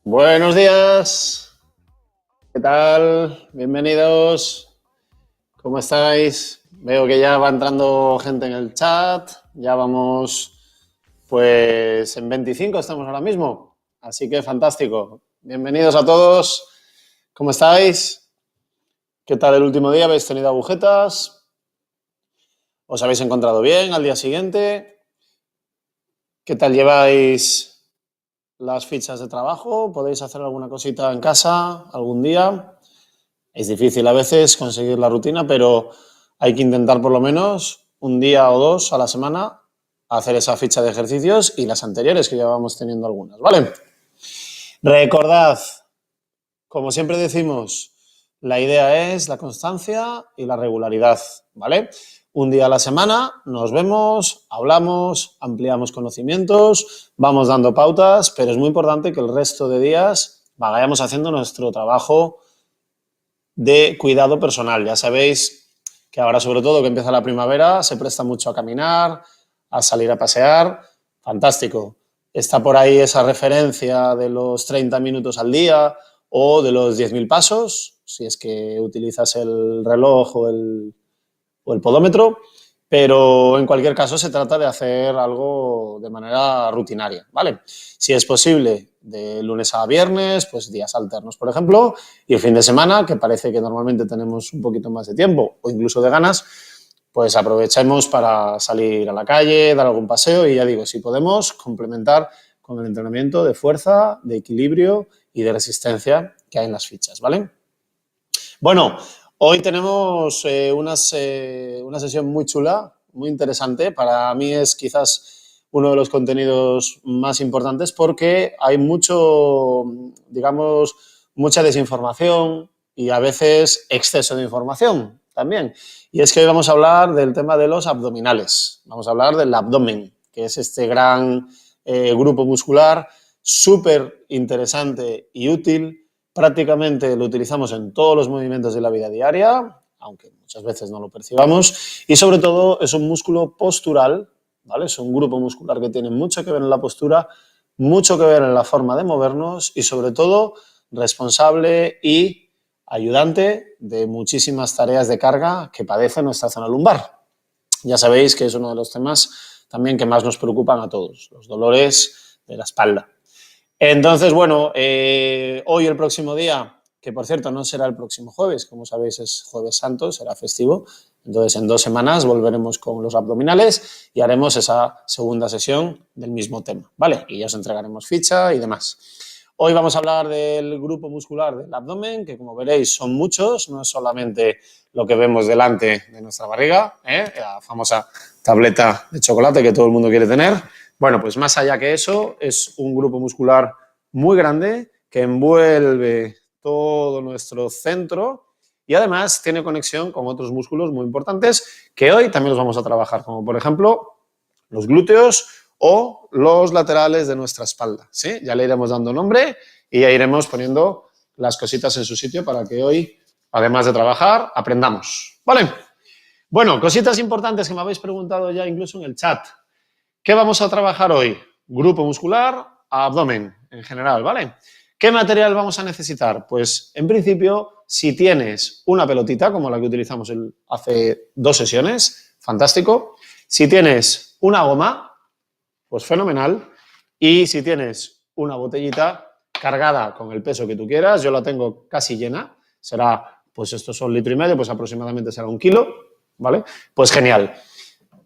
Buenos días, ¿qué tal? Bienvenidos, ¿cómo estáis? Veo que ya va entrando gente en el chat, ya vamos pues en 25 estamos ahora mismo, así que fantástico. Bienvenidos a todos, ¿cómo estáis? ¿Qué tal el último día? ¿Habéis tenido agujetas? ¿Os habéis encontrado bien al día siguiente? ¿Qué tal lleváis las fichas de trabajo? ¿Podéis hacer alguna cosita en casa algún día? Es difícil a veces conseguir la rutina, pero hay que intentar por lo menos un día o dos a la semana hacer esa ficha de ejercicios y las anteriores que ya vamos teniendo algunas, ¿vale? Recordad, como siempre decimos, la idea es la constancia y la regularidad, ¿vale? Un día a la semana nos vemos, hablamos, ampliamos conocimientos, vamos dando pautas, pero es muy importante que el resto de días vayamos haciendo nuestro trabajo de cuidado personal. Ya sabéis que ahora, sobre todo que empieza la primavera, se presta mucho a caminar, a salir a pasear. Fantástico. Está por ahí esa referencia de los 30 minutos al día o de los 10.000 pasos, si es que utilizas el reloj o el podómetro, pero en cualquier caso se trata de hacer algo de manera rutinaria, ¿vale? Si es posible, de lunes a viernes, pues días alternos, por ejemplo, y el fin de semana, que parece que normalmente tenemos un poquito más de tiempo o incluso de ganas, pues aprovechemos para salir a la calle, dar algún paseo y ya digo, si podemos, complementar con el entrenamiento de fuerza, de equilibrio y de resistencia que hay en las fichas, ¿vale? Bueno, hoy tenemos una sesión muy chula, muy interesante. Para mí es quizás uno de los contenidos más importantes porque hay mucho, digamos, mucha desinformación y a veces exceso de información también. Y es que hoy vamos a hablar del tema de los abdominales. Vamos a hablar del abdomen, que es este gran grupo muscular súper interesante y útil. Prácticamente lo utilizamos en todos los movimientos de la vida diaria, aunque muchas veces no lo percibamos, y sobre todo es un músculo postural, ¿vale? Es un grupo muscular que tiene mucho que ver en la postura, mucho que ver en la forma de movernos y sobre todo responsable y ayudante de muchísimas tareas de carga que padece nuestra zona lumbar. Ya sabéis que es uno de los temas también que más nos preocupan a todos, los dolores de la espalda. Entonces, bueno, hoy el próximo día, que por cierto no será el próximo jueves, como sabéis es Jueves Santo, será festivo, entonces en 2 semanas volveremos con los abdominales y haremos esa segunda sesión del mismo tema, ¿vale? Y ya os entregaremos ficha y demás. Hoy vamos a hablar del grupo muscular del abdomen, que como veréis son muchos, no es solamente lo que vemos delante de nuestra barriga, la famosa tableta de chocolate que todo el mundo quiere tener. Bueno, pues más allá que eso, es un grupo muscular muy grande que envuelve todo nuestro centro y además tiene conexión con otros músculos muy importantes que hoy también los vamos a trabajar, como por ejemplo los glúteos o los laterales de nuestra espalda, ¿sí? Ya le iremos dando nombre y ya iremos poniendo las cositas en su sitio para que hoy, además de trabajar, aprendamos, ¿vale? Bueno, cositas importantes que me habéis preguntado ya incluso en el chat. ¿Qué vamos a trabajar hoy? Grupo muscular, abdomen en general, ¿vale? ¿Qué material vamos a necesitar? Pues en principio, si tienes una pelotita, como la que utilizamos hace 2 sesiones, fantástico. Si tienes una goma, pues fenomenal. Y si tienes una botellita cargada con el peso que tú quieras, yo la tengo casi llena, será, pues estos son 1,5 litros, pues aproximadamente será 1 kilo, ¿vale? Pues genial.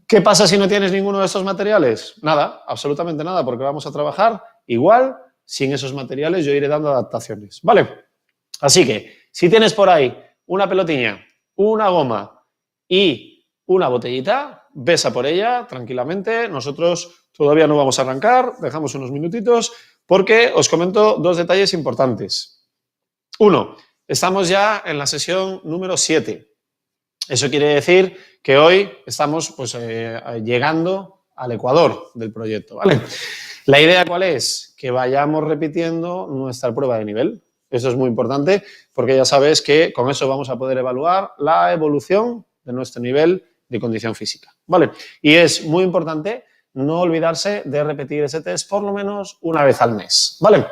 ¿Qué pasa si no tienes ninguno de estos materiales? Nada, absolutamente nada, porque vamos a trabajar igual, sin esos materiales yo iré dando adaptaciones, ¿vale? Así que, si tienes por ahí una pelotiña, una goma y una botellita, ves a por ella tranquilamente. Nosotros todavía no vamos a arrancar, dejamos unos minutitos, porque os comento 2 detalles importantes. 1, estamos ya en la sesión número 7. Eso quiere decir que hoy estamos pues, llegando al ecuador del proyecto, ¿vale? ¿La idea cuál es? Que vayamos repitiendo nuestra prueba de nivel. Eso es muy importante porque ya sabes que con eso vamos a poder evaluar la evolución de nuestro nivel de condición física, ¿vale? Y es muy importante no olvidarse de repetir ese test por lo menos una vez al mes, ¿vale?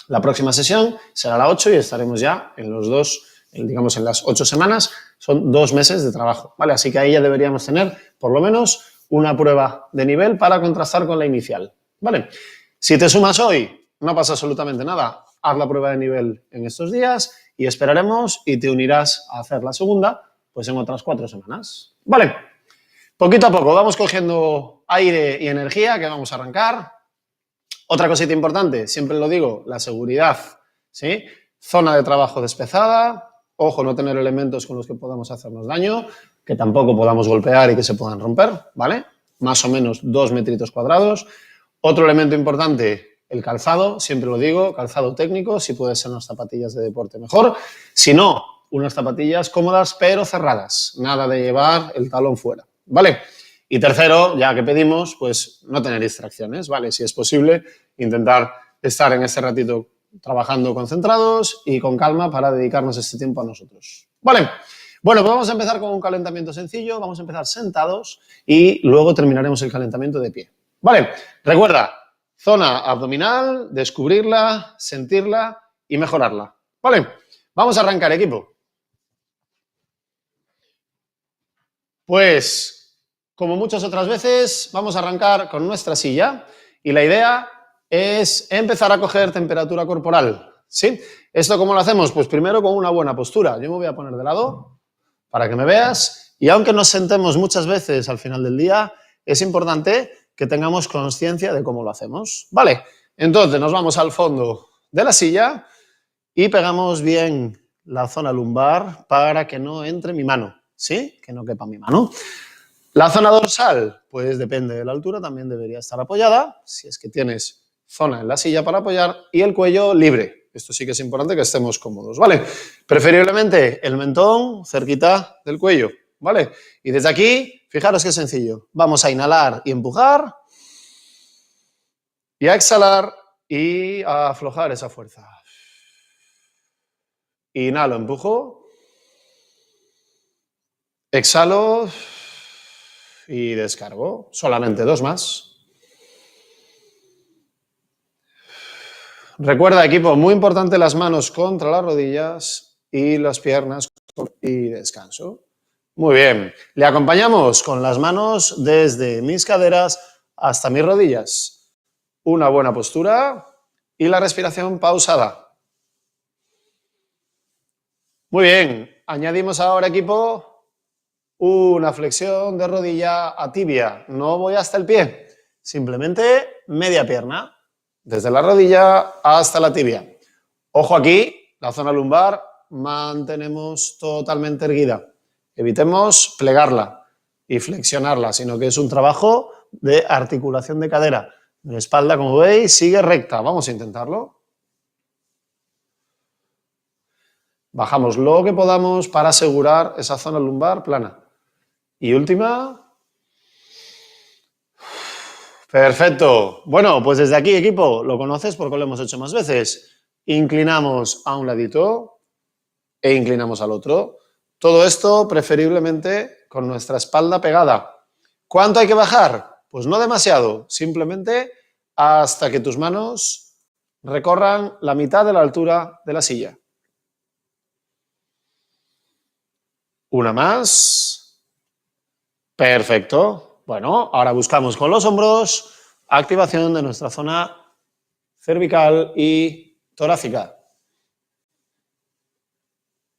La próxima sesión será la 8 y estaremos ya en los digamos en las 8 semanas, son 2 meses de trabajo, ¿vale? Así que ahí ya deberíamos tener por lo menos una prueba de nivel para contrastar con la inicial, ¿vale? Si te sumas hoy, no pasa absolutamente nada, haz la prueba de nivel en estos días y esperaremos y te unirás a hacer la segunda, pues en otras 4 semanas, ¿vale? Poquito a poco vamos cogiendo aire y energía que vamos a arrancar. Otra cosita importante, siempre lo digo, la seguridad, ¿sí? Zona de trabajo despejada, ojo, no tener elementos con los que podamos hacernos daño, que tampoco podamos golpear y que se puedan romper, ¿vale? Más o menos 2 metritos cuadrados. Otro elemento importante, el calzado, siempre lo digo, calzado técnico, si puede ser unas zapatillas de deporte mejor. Si no, unas zapatillas cómodas pero cerradas, nada de llevar el talón fuera, ¿vale? Y tercero, ya que pedimos, pues no tener distracciones, ¿vale? Si es posible, intentar estar en ese ratito trabajando concentrados y con calma para dedicarnos este tiempo a nosotros, ¿vale? Bueno, pues vamos a empezar con un calentamiento sencillo, vamos a empezar sentados y luego terminaremos el calentamiento de pie, ¿vale? Recuerda, zona abdominal, descubrirla, sentirla y mejorarla, ¿vale? Vamos a arrancar, equipo. Pues, como muchas otras veces, vamos a arrancar con nuestra silla y la idea es empezar a coger temperatura corporal, ¿sí? ¿Esto cómo lo hacemos? Pues primero con una buena postura. Yo me voy a poner de lado para que me veas y aunque nos sentemos muchas veces al final del día, es importante que tengamos conciencia de cómo lo hacemos, ¿vale? Entonces nos vamos al fondo de la silla y pegamos bien la zona lumbar para que no entre mi mano, ¿sí? Que no quepa mi mano. La zona dorsal, pues depende de la altura, también debería estar apoyada, si es que tienes zona en la silla para apoyar, y el cuello libre. Esto sí que es importante que estemos cómodos, ¿vale? Preferiblemente el mentón cerquita del cuello, ¿vale? Y desde aquí, fijaros qué sencillo. Vamos a inhalar y empujar, y a exhalar y a aflojar esa fuerza. Inhalo, empujo, exhalo y descargo. Solamente 2 más. Recuerda, equipo, muy importante las manos contra las rodillas y las piernas y descanso. Muy bien. Le acompañamos con las manos desde mis caderas hasta mis rodillas. Una buena postura y la respiración pausada. Muy bien. Añadimos ahora, equipo, una flexión de rodilla a tibia. No voy hasta el pie, simplemente media pierna. Desde la rodilla hasta la tibia. Ojo aquí, la zona lumbar, mantenemos totalmente erguida. Evitemos plegarla y flexionarla, sino que es un trabajo de articulación de cadera. Mi espalda, como veis, sigue recta. Vamos a intentarlo. Bajamos lo que podamos para asegurar esa zona lumbar plana. Y última. Perfecto. Bueno, pues desde aquí, equipo, lo conoces porque lo hemos hecho más veces. Inclinamos a un ladito e inclinamos al otro. Todo esto preferiblemente con nuestra espalda pegada. ¿Cuánto hay que bajar? Pues no demasiado, simplemente hasta que tus manos recorran la mitad de la altura de la silla. Una más. Perfecto. Bueno, ahora buscamos con los hombros activación de nuestra zona cervical y torácica.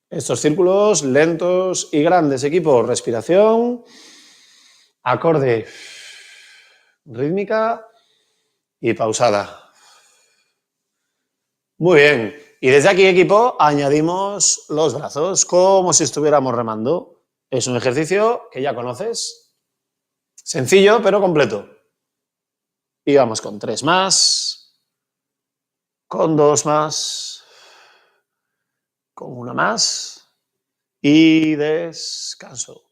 Estos círculos lentos y grandes, equipo. Respiración, acorde, rítmica y pausada. Muy bien. Y desde aquí, equipo, añadimos los brazos como si estuviéramos remando. Es un ejercicio que ya conoces. Sencillo, pero completo. Y vamos con 3 más, con 2 más, con 1 más y descanso.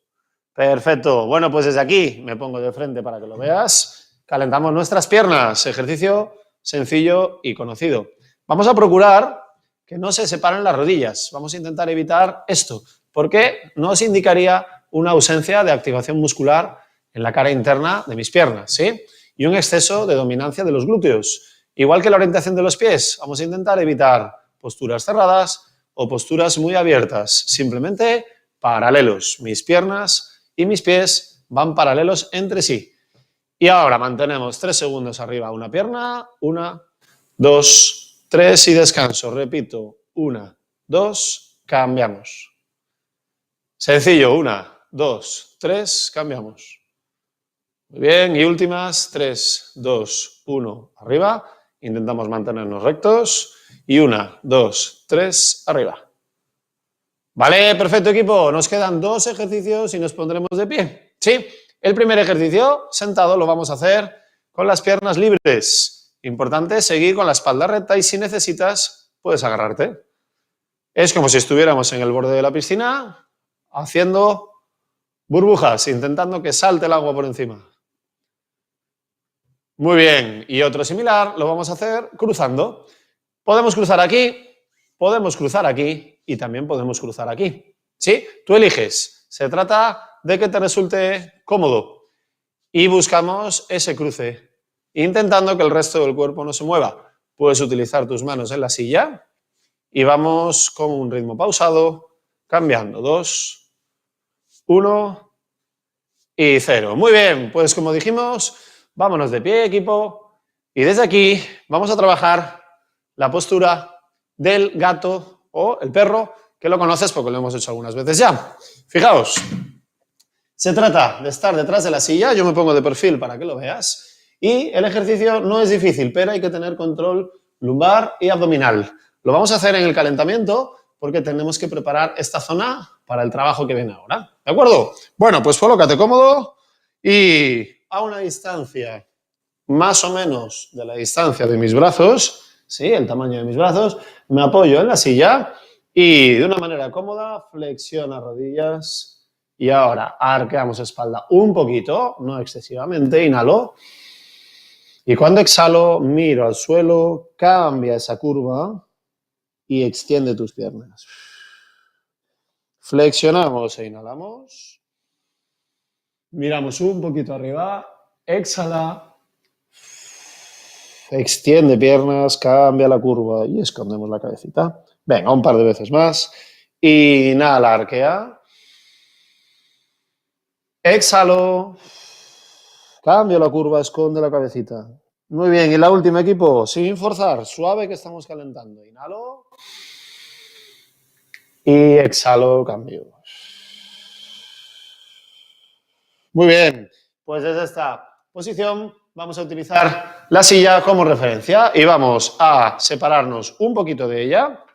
Perfecto. Bueno, pues desde aquí me pongo de frente para que lo veas. Calentamos nuestras piernas. Ejercicio sencillo y conocido. Vamos a procurar que no se separen las rodillas. Vamos a intentar evitar esto, porque nos indicaría una ausencia de activación muscular en la cara interna de mis piernas, ¿sí? Y un exceso de dominancia de los glúteos. Igual que la orientación de los pies, vamos a intentar evitar posturas cerradas o posturas muy abiertas. Simplemente paralelos. Mis piernas y mis pies van paralelos entre sí. Y ahora mantenemos 3 segundos arriba una pierna. 1, 2, 3 y descanso. Repito. 1, 2, cambiamos. Sencillo. 1, 2, 3, cambiamos. Muy bien. Y últimas. 3, 2, 1, arriba. Intentamos mantenernos rectos. Y 1, 2, 3, arriba. Vale, perfecto, equipo. Nos quedan 2 ejercicios y nos pondremos de pie. ¿Sí? El primer ejercicio, sentado, lo vamos a hacer con las piernas libres. Importante seguir con la espalda recta y si necesitas, puedes agarrarte. Es como si estuviéramos en el borde de la piscina haciendo burbujas, intentando que salte el agua por encima. Muy bien. Y otro similar lo vamos a hacer cruzando. Podemos cruzar aquí y también podemos cruzar aquí. ¿Sí? Tú eliges. Se trata de que te resulte cómodo y buscamos ese cruce, intentando que el resto del cuerpo no se mueva. Puedes utilizar tus manos en la silla y vamos con un ritmo pausado, cambiando. 2, 1 y 0. Muy bien, pues como dijimos, vámonos de pie, equipo, y desde aquí vamos a trabajar la postura del gato o el perro, que lo conoces porque lo hemos hecho algunas veces ya. Fijaos, se trata de estar detrás de la silla, yo me pongo de perfil para que lo veas, y el ejercicio no es difícil, pero hay que tener control lumbar y abdominal. Lo vamos a hacer en el calentamiento porque tenemos que preparar esta zona para el trabajo que viene ahora. ¿De acuerdo? Bueno, pues colócate cómodo y a una distancia más o menos de la distancia de mis brazos, ¿sí? El tamaño de mis brazos, me apoyo en la silla y de una manera cómoda flexiona rodillas y ahora arqueamos espalda un poquito, no excesivamente, inhalo y cuando exhalo miro al suelo, cambia esa curva y extiende tus piernas. Flexionamos e inhalamos, miramos un poquito arriba, exhala. Extiende piernas, cambia la curva y escondemos la cabecita. Venga, un par de veces más. Inhala, arquea. Exhalo. Cambio la curva, esconde la cabecita. Muy bien, y la última, equipo, sin forzar, suave que estamos calentando. Inhalo. Y exhalo, cambio. Muy bien, pues desde esta posición vamos a utilizar la silla como referencia y vamos a separarnos un poquito de ella,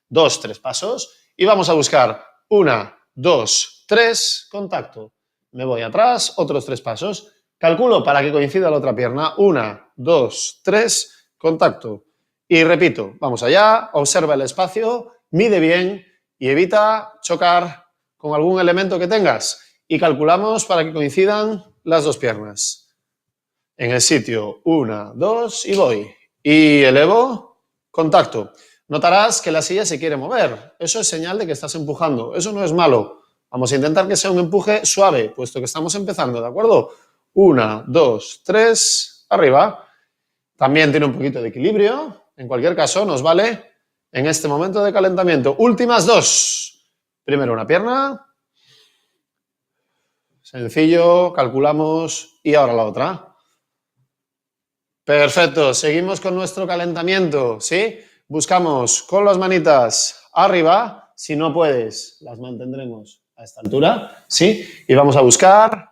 2, 3 pasos, y vamos a buscar 1, 2, 3, contacto. Me voy atrás, otros 3 pasos. Calculo para que coincida la otra pierna, 1, 2, 3, contacto. Y repito, vamos allá, observa el espacio, mide bien y evita chocar con algún elemento que tengas. Y calculamos para que coincidan las 2 piernas. En el sitio, 1, 2 y voy. Y elevo, contacto. Notarás que la silla se quiere mover. Eso es señal de que estás empujando. Eso no es malo. Vamos a intentar que sea un empuje suave, puesto que estamos empezando, ¿de acuerdo? 1, 2, 3, arriba. También tiene un poquito de equilibrio. En cualquier caso, nos vale en este momento de calentamiento. Últimas 2. Primero una pierna. Sencillo, calculamos y ahora la otra. Perfecto, seguimos con nuestro calentamiento, ¿sí? Buscamos con las manitas arriba, si no puedes, las mantendremos a esta altura, ¿sí? Y vamos a buscar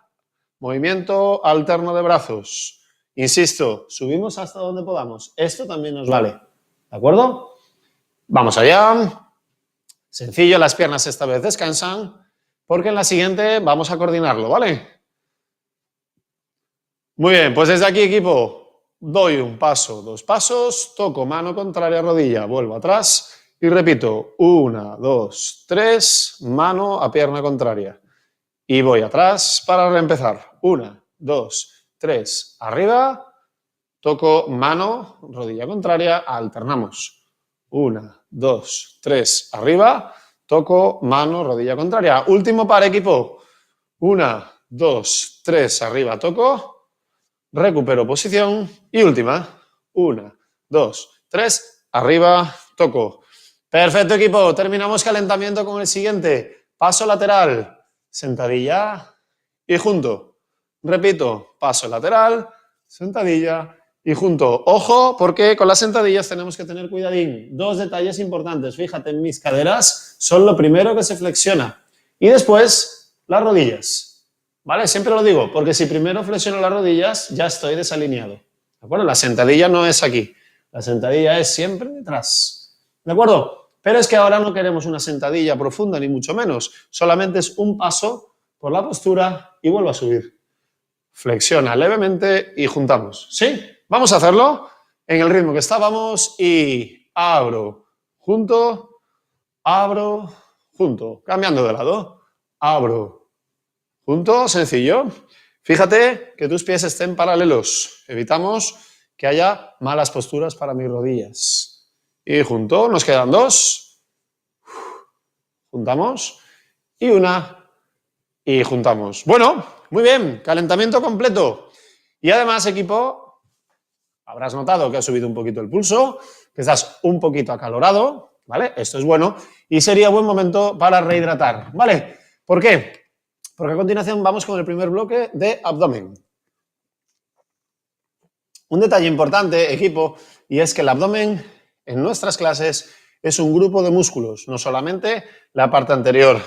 movimiento alterno de brazos. Insisto, subimos hasta donde podamos. Esto también nos vale, ¿de acuerdo? Vamos allá. Sencillo, las piernas esta vez descansan. Porque en la siguiente vamos a coordinarlo, ¿vale? Muy bien, pues desde aquí, equipo, doy un paso, 2 pasos, toco mano contraria, rodilla, vuelvo atrás y repito, 1, 2, 3, mano a pierna contraria. Y voy atrás para reempezar. 1, 2, 3, arriba, toco mano, rodilla contraria, alternamos. 1, 2, 3, arriba. Toco, mano, rodilla contraria. Último par, equipo. 1, 2, 3, arriba, toco. Recupero posición. Y última. 1, 2, 3, arriba, toco. Perfecto, equipo. Terminamos calentamiento con el siguiente. Paso lateral, sentadilla y junto. Repito, paso lateral, sentadilla y junto. Ojo, porque con las sentadillas tenemos que tener cuidadín. Dos detalles importantes. Fíjate, en mis caderas son lo primero que se flexiona. Y después, las rodillas. ¿Vale? Siempre lo digo, porque si primero flexiono las rodillas, ya estoy desalineado. ¿De acuerdo? La sentadilla no es aquí. La sentadilla es siempre detrás. ¿De acuerdo? Pero es que ahora no queremos una sentadilla profunda, ni mucho menos. Solamente es un paso por la postura y vuelvo a subir. Flexiona levemente y juntamos. ¿Sí? Vamos a hacerlo en el ritmo que estábamos y abro, junto, abro, junto. Cambiando de lado. Abro, junto, sencillo. Fíjate que tus pies estén paralelos. Evitamos que haya malas posturas para mis rodillas. Y junto, nos quedan dos. Juntamos. Y una. Y juntamos. Bueno, muy bien. Calentamiento completo. Y además, equipo, habrás notado que ha subido un poquito el pulso, que estás un poquito acalorado, ¿vale? Esto es bueno. Y sería buen momento para rehidratar, ¿vale? ¿Por qué? Porque a continuación vamos con el primer bloque de abdomen. Un detalle importante, equipo, y es que el abdomen en nuestras clases es un grupo de músculos, no solamente la parte anterior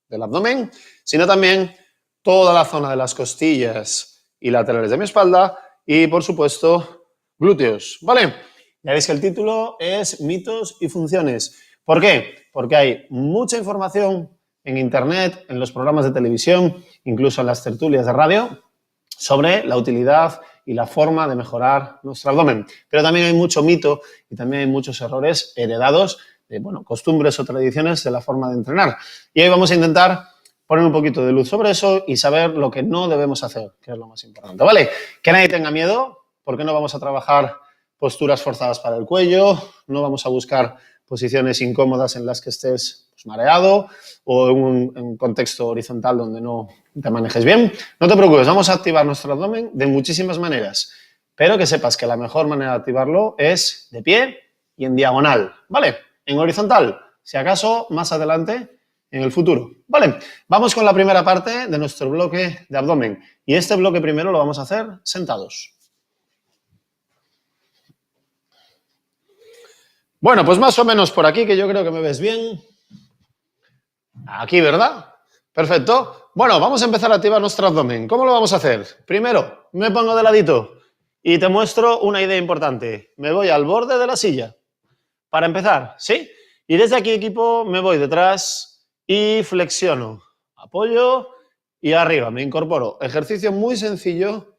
del abdomen, sino también toda la zona de las costillas y laterales de mi espalda y, por supuesto, glúteos, ¿vale? Ya veis que el título es mitos y funciones. ¿Por qué? Porque hay mucha información en internet, en los programas de televisión, incluso en las tertulias de radio, sobre la utilidad y la forma de mejorar nuestro abdomen. Pero también hay mucho mito y también hay muchos errores heredados de, bueno, costumbres o tradiciones de la forma de entrenar. Y hoy vamos a intentar poner un poquito de luz sobre eso y saber lo que no debemos hacer, que es lo más importante, ¿vale? Que nadie tenga miedo, porque no vamos a trabajar posturas forzadas para el cuello, no vamos a buscar posiciones incómodas en las que estés pues, mareado o en un contexto horizontal donde no te manejes bien. No te preocupes, vamos a activar nuestro abdomen de muchísimas maneras, pero que sepas que la mejor manera de activarlo es de pie y en diagonal, ¿vale? En horizontal, si acaso, más adelante en el futuro. Vale, vamos con la primera parte de nuestro bloque de abdomen. Y este bloque primero lo vamos a hacer sentados. Bueno, pues más o menos por aquí, que yo creo que me ves bien. Aquí, ¿verdad? Perfecto. Bueno, vamos a empezar a activar nuestro abdomen. ¿Cómo lo vamos a hacer? Primero, me pongo de ladito y te muestro una idea importante. Me voy al borde de la silla. Para empezar, ¿sí? Y desde aquí, equipo, me voy detrás y flexiono. Apoyo y arriba, me incorporo. Ejercicio muy sencillo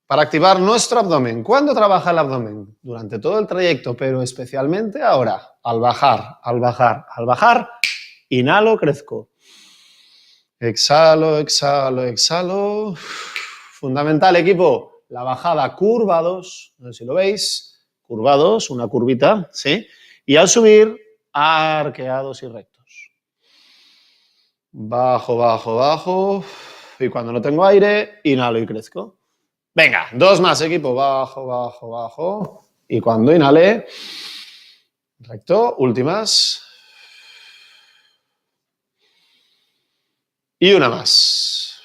para activar nuestro abdomen. ¿Cuándo trabaja el abdomen? Durante todo el trayecto, pero especialmente ahora. Al bajar, al bajar, al bajar, inhalo, crezco. Exhalo, exhalo, exhalo. Fundamental, equipo, la bajada curvados, no sé si lo veis, curvados, una curvita, ¿sí? Y al subir, arqueados y rectos. Bajo, bajo, bajo. Y cuando no tengo aire, inhalo y crezco. Venga, dos más, equipo. Bajo, bajo, bajo. Y cuando inhale, recto, últimas. Y una más.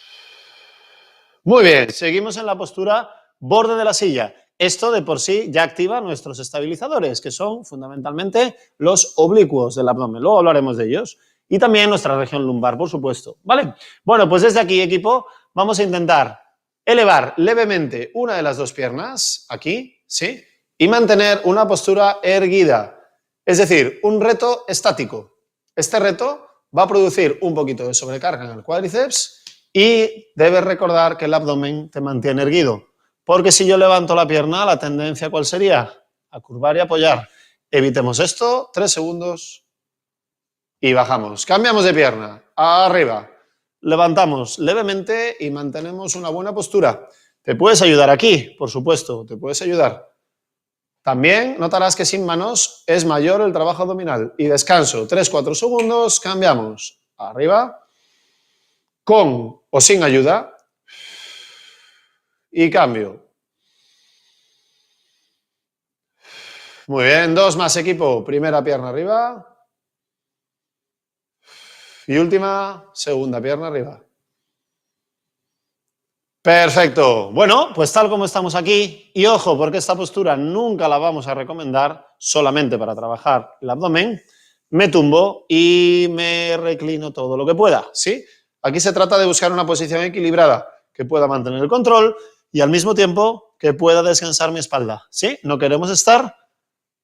Muy bien, seguimos en la postura borde de la silla. Esto de por sí ya activa nuestros estabilizadores, que son fundamentalmente los oblicuos del abdomen. Luego hablaremos de ellos. Y también nuestra región lumbar, por supuesto. ¿Vale? Bueno, pues desde aquí, equipo, vamos a intentar elevar levemente una de las dos piernas, aquí, ¿sí? Y mantener una postura erguida. Es decir, un reto estático. Este reto va a producir un poquito de sobrecarga en el cuádriceps y debes recordar que el abdomen te mantiene erguido. Porque si yo levanto la pierna, la tendencia, ¿cuál sería? A curvar y apoyar. Evitemos esto, 3 segundos y bajamos. Cambiamos de pierna, arriba. Levantamos levemente y mantenemos una buena postura. Te puedes ayudar aquí, por supuesto, te puedes ayudar. También notarás que sin manos es mayor el trabajo abdominal. Y descanso, 3-4 segundos, cambiamos. Arriba, con o sin ayuda. Y cambio. Muy bien, 2 más, equipo. Primera pierna arriba. Y última, segunda pierna arriba. Perfecto. Bueno, pues tal como estamos aquí, y ojo, porque esta postura nunca la vamos a recomendar solamente para trabajar el abdomen, me tumbo y me reclino todo lo que pueda, ¿sí? Aquí se trata de buscar una posición equilibrada que pueda mantener el control y al mismo tiempo que pueda descansar mi espalda, ¿sí? No queremos estar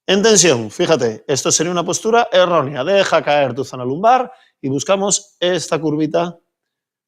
en tensión. Fíjate, esto sería una postura errónea. Deja caer tu zona lumbar y buscamos esta curvita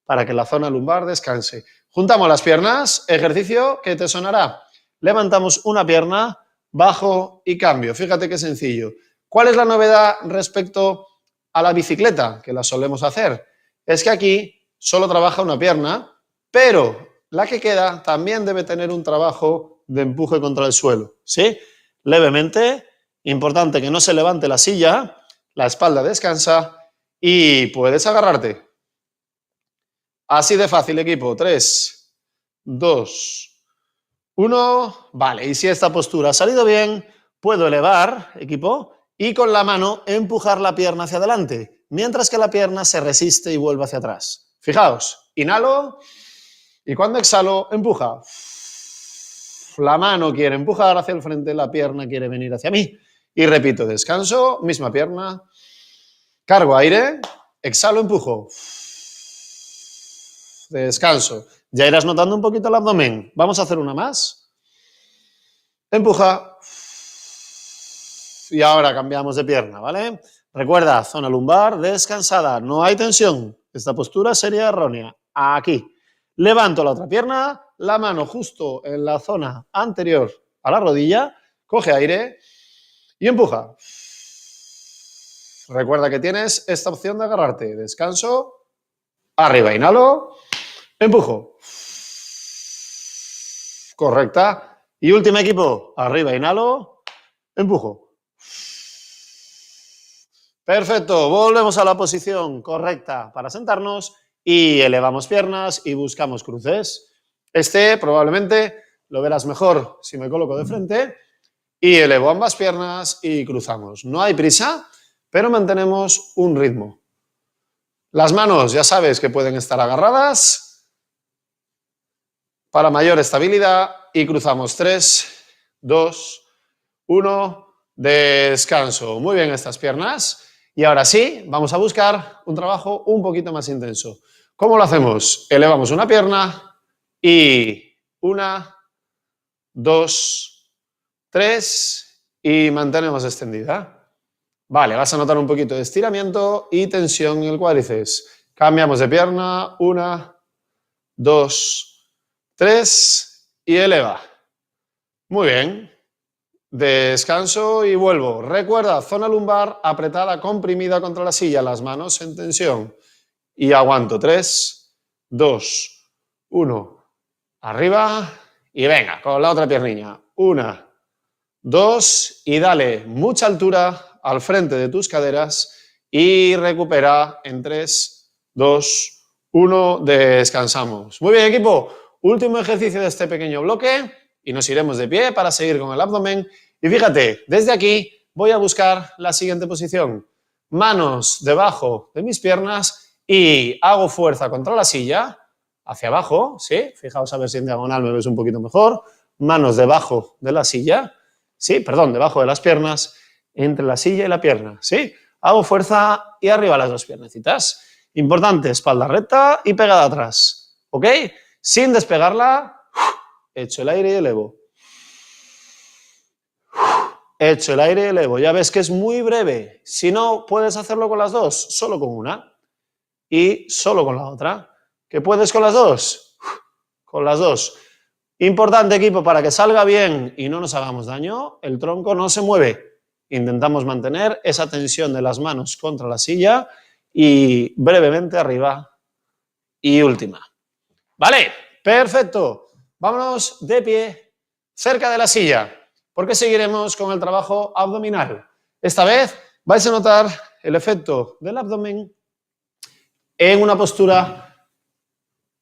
para que la zona lumbar descanse. Juntamos las piernas, ejercicio que te sonará. Levantamos una pierna, bajo y cambio. Fíjate qué sencillo. ¿Cuál es la novedad respecto a la bicicleta, que la solemos hacer? Es que aquí solo trabaja una pierna, pero la que queda también debe tener un trabajo de empuje contra el suelo, ¿sí? Levemente, importante que no se levante la silla, la espalda descansa y puedes agarrarte. Así de fácil, equipo. 3, 2, 1. Vale, y si esta postura ha salido bien, puedo elevar, equipo, y con la mano empujar la pierna hacia adelante, mientras que la pierna se resiste y vuelve hacia atrás. Fijaos, inhalo y cuando exhalo, empuja. La mano quiere empujar hacia el frente, la pierna quiere venir hacia mí. Y repito, descanso, misma pierna, cargo aire, exhalo, empujo. Descanso. Ya irás notando un poquito el abdomen. Vamos a hacer una más. Empuja. Y ahora cambiamos de pierna, ¿vale? Recuerda, zona lumbar descansada, no hay tensión. Esta postura sería errónea. Aquí. Levanto la otra pierna, la mano justo en la zona anterior a la rodilla, coge aire y empuja. Recuerda que tienes esta opción de agarrarte. Descanso. Arriba, inhalo. Empujo. Correcta. Y último, equipo. Arriba, inhalo. Empujo. Perfecto. Volvemos a la posición correcta para sentarnos y elevamos piernas y buscamos cruces. Este probablemente lo verás mejor si me coloco de frente y elevo ambas piernas y cruzamos. No hay prisa, pero mantenemos un ritmo. Las manos ya sabes que pueden estar agarradas para mayor estabilidad y cruzamos. 3, 2, 1, descanso. Muy bien estas piernas. Y ahora sí, vamos a buscar un trabajo un poquito más intenso. ¿Cómo lo hacemos? Elevamos una pierna y 1, 2, 3 y mantenemos extendida. Vale, vas a notar un poquito de estiramiento y tensión en el cuádriceps. Cambiamos de pierna, 1, 2, 3 y eleva. Muy bien. Descanso y vuelvo. Recuerda, zona lumbar apretada, comprimida contra la silla, las manos en tensión. Y aguanto. 3, 2, 1. Arriba y venga, con la otra piernilla. 1, 2 y dale mucha altura al frente de tus caderas y recupera en 3, 2, 1. Descansamos. Muy bien, equipo. Último ejercicio de este pequeño bloque. Y nos iremos de pie para seguir con el abdomen. Y fíjate, desde aquí voy a buscar la siguiente posición. Manos debajo de mis piernas y hago fuerza contra la silla, hacia abajo, ¿sí? Fijaos a ver si en diagonal me ves un poquito mejor. Manos debajo de la silla, ¿sí? Perdón, debajo de las piernas, entre la silla y la pierna, ¿sí? Hago fuerza y arriba las dos piernecitas. Importante, espalda recta y pegada atrás, ¿ok? Sin despegarla. Echo el aire y elevo. Echo el aire y elevo. Ya ves que es muy breve. Si no, puedes hacerlo con las dos, solo con una. Y solo con la otra. ¿Qué puedes con las dos? Con las dos. Importante, equipo, para que salga bien y no nos hagamos daño, el tronco no se mueve. Intentamos mantener esa tensión de las manos contra la silla y brevemente arriba y última. ¿Vale? Perfecto. Vámonos de pie cerca de la silla, porque seguiremos con el trabajo abdominal. Esta vez vais a notar el efecto del abdomen en una postura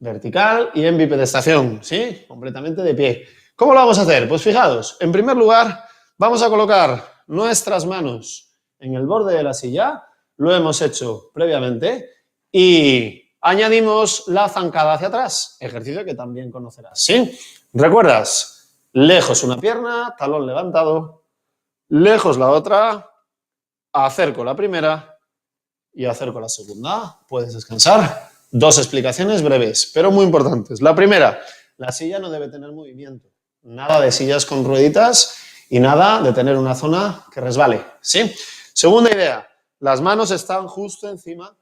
vertical y en bipedestación, ¿sí? Completamente de pie. ¿Cómo lo vamos a hacer? Pues fijaos, en primer lugar, Vamos a colocar nuestras manos en el borde de la silla, lo hemos hecho previamente, y añadimos la zancada hacia atrás, ejercicio que también conocerás, ¿sí? ¿Recuerdas? Lejos una pierna, talón levantado, lejos la otra, acerco la primera y acerco la segunda. Puedes descansar. Dos explicaciones breves, pero muy importantes. La primera, la silla no debe tener movimiento. Nada de sillas con rueditas y nada de tener una zona que resbale, ¿sí? Segunda idea, las manos están justo encima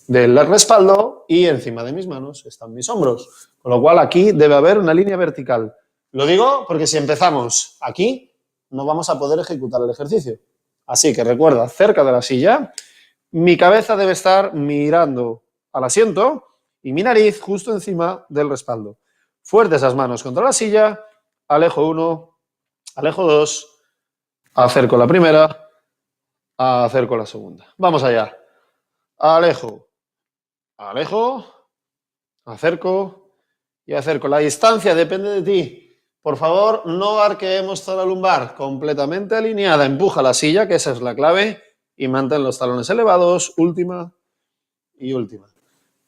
del respaldo y encima de mis manos están mis hombros. Con lo cual aquí debe haber una línea vertical. Lo digo porque si empezamos aquí, no vamos a poder ejecutar el ejercicio. Así que recuerda, cerca de la silla, mi cabeza debe estar mirando al asiento y mi nariz justo encima del respaldo. Fuerte esas manos contra la silla, alejo uno, alejo dos, acerco la primera, acerco la segunda. Vamos allá. Alejo, alejo, acerco y acerco. La distancia depende de ti. Por favor, no arqueemos toda la lumbar, completamente alineada. Empuja la silla, que esa es la clave, y mantén los talones elevados. Última y última.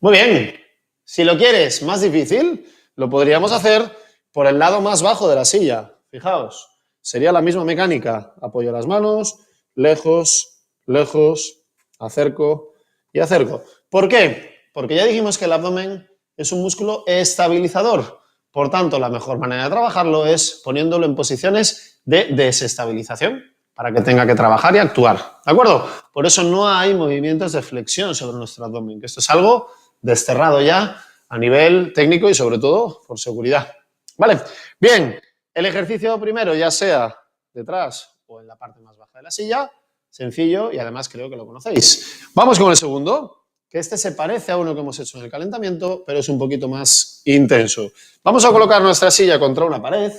Muy bien. Si lo quieres más difícil, lo podríamos hacer por el lado más bajo de la silla. Fijaos, sería la misma mecánica. Apoyo las manos, lejos, lejos, acerco y acerco. ¿Por qué? Porque ya dijimos que el abdomen es un músculo estabilizador. Por tanto, la mejor manera de trabajarlo es poniéndolo en posiciones de desestabilización para que tenga que trabajar y actuar. ¿De acuerdo? Por eso no hay movimientos de flexión sobre nuestro abdomen, que esto es algo desterrado ya a nivel técnico y sobre todo por seguridad. ¿Vale? Bien, el ejercicio primero, ya sea detrás o en la parte más baja de la silla, sencillo y además creo que lo conocéis. Vamos con el segundo, que este se parece a uno que hemos hecho en el calentamiento, pero es un poquito más intenso. Vamos a colocar nuestra silla contra una pared.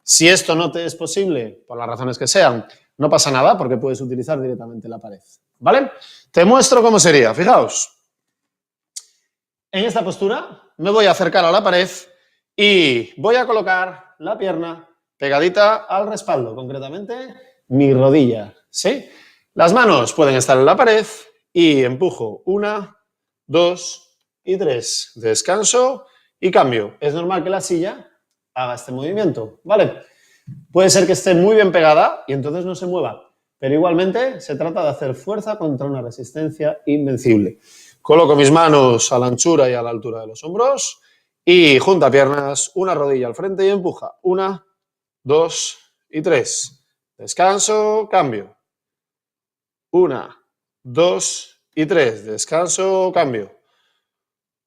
Si esto no te es posible, por las razones que sean, no pasa nada porque puedes utilizar directamente la pared. ¿Vale? Te muestro cómo sería. Fijaos. En esta postura me voy a acercar a la pared y voy a colocar la pierna pegadita al respaldo, concretamente mi rodilla, ¿sí? Las manos pueden estar en la pared y empujo 1, 2 y 3. Descanso y cambio. Es normal que la silla haga este movimiento, ¿vale? Puede ser que esté muy bien pegada y entonces no se mueva, pero igualmente se trata de hacer fuerza contra una resistencia invencible. Coloco mis manos a la anchura y a la altura de los hombros y junta piernas, una rodilla al frente y empuja. 1, 2 y 3. Descanso, cambio. 1, 2 y 3. Descanso, cambio.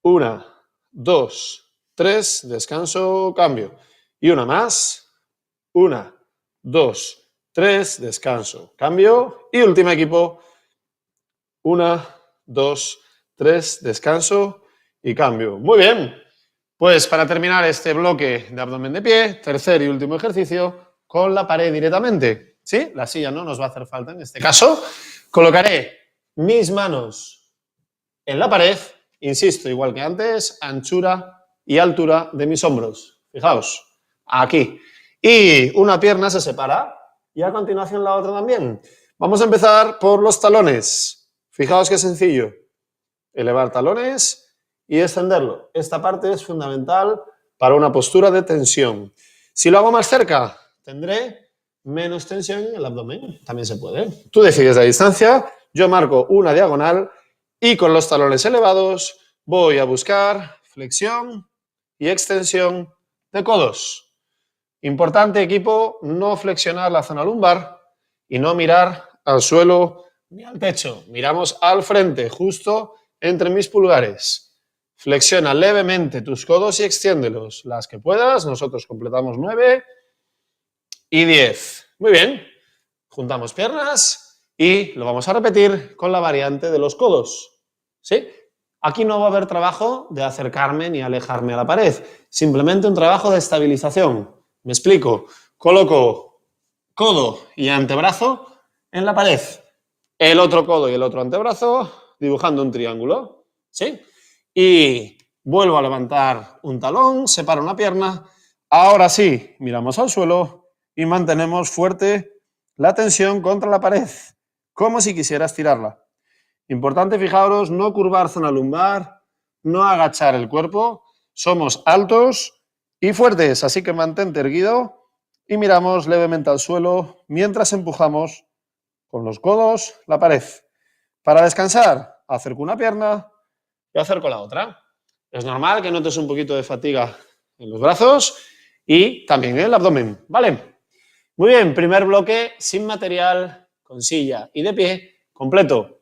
1, 2, 3. Descanso, cambio. Y una más. 1, 2, 3. Descanso, cambio. Y último equipo. 1, 2, 3, descanso y cambio. Muy bien, pues para terminar este bloque de abdomen de pie, tercer y último ejercicio, con la pared directamente. ¿Sí? La silla no nos va a hacer falta en este caso. Colocaré mis manos en la pared, insisto, igual que antes, anchura y altura de mis hombros. Fijaos, aquí. Y una pierna se separa y a continuación la otra también. Vamos a empezar por los talones. Fijaos qué sencillo. Elevar talones y extenderlo. Esta parte es fundamental para una postura de tensión. Si lo hago más cerca, tendré menos tensión en el abdomen. También se puede. Tú decides la distancia, yo marco una diagonal y con los talones elevados voy a buscar flexión y extensión de codos. Importante, equipo, no flexionar la zona lumbar y no mirar al suelo ni al techo. Miramos al frente, justo entre mis pulgares. Flexiona levemente tus codos y extiéndelos. Las que puedas, nosotros completamos 9 y 10. Muy bien. Juntamos piernas y lo vamos a repetir con la variante de los codos. ¿Sí? Aquí no va a haber trabajo de acercarme ni alejarme a la pared. Simplemente un trabajo de estabilización. Me explico. Coloco codo y antebrazo en la pared. El otro codo y el otro antebrazo dibujando un triángulo, ¿sí? Y vuelvo a levantar un talón, separo una pierna. Ahora sí, miramos al suelo y mantenemos fuerte la tensión contra la pared, como si quisieras tirarla. Importante, fijaros, no curvar zona lumbar, no agachar el cuerpo. Somos altos y fuertes, así que mantente erguido y miramos levemente al suelo mientras empujamos con los codos la pared. Para descansar, acerco una pierna y acerco la otra. Es normal que notes un poquito de fatiga en los brazos y también en el abdomen, ¿vale? Muy bien, primer bloque sin material, con silla y de pie, completo.